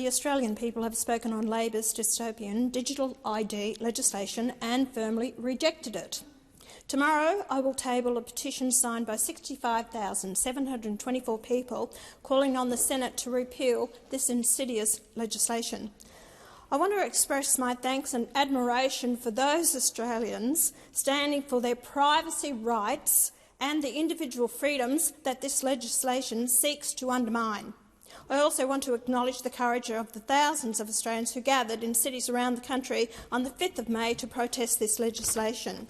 the Australian people have spoken on Labor's dystopian digital ID legislation and firmly rejected it. Tomorrow I will table a petition signed by 65,724 people calling on the Senate to repeal this insidious legislation. I want to express my thanks and admiration for those Australians standing for their privacy rights and the individual freedoms that this legislation seeks to undermine. I also want to acknowledge the courage of the thousands of Australians who gathered in cities around the country on the 5th of May to protest this legislation.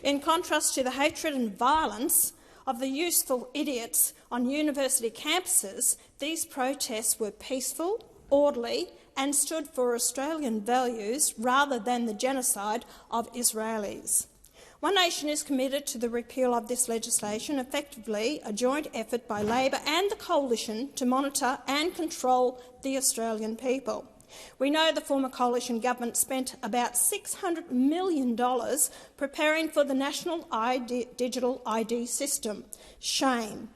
In contrast to the hatred and violence of the useful idiots on university campuses, these protests were peaceful, orderly and stood for Australian values rather than the genocide of Israelis. One Nation is committed to the repeal of this legislation, effectively a joint effort by Labor and the Coalition to monitor and control the Australian people. We know the former Coalition government spent about $600 million preparing for the national digital ID system. Shame.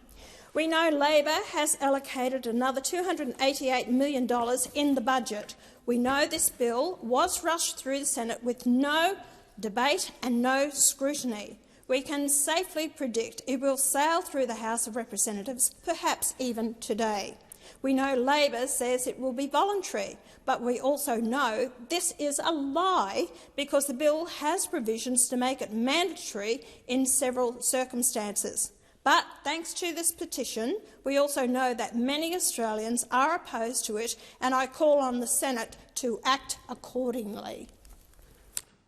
We know Labor has allocated another $288 million in the budget. We know this bill was rushed through the Senate with no debate and no scrutiny. We can safely predict it will sail through the House of Representatives, perhaps even today. We know Labor says it will be voluntary, but we also know this is a lie because the bill has provisions to make it mandatory in several circumstances. But thanks to this petition, we also know that many Australians are opposed to it, and I call on the Senate to act accordingly.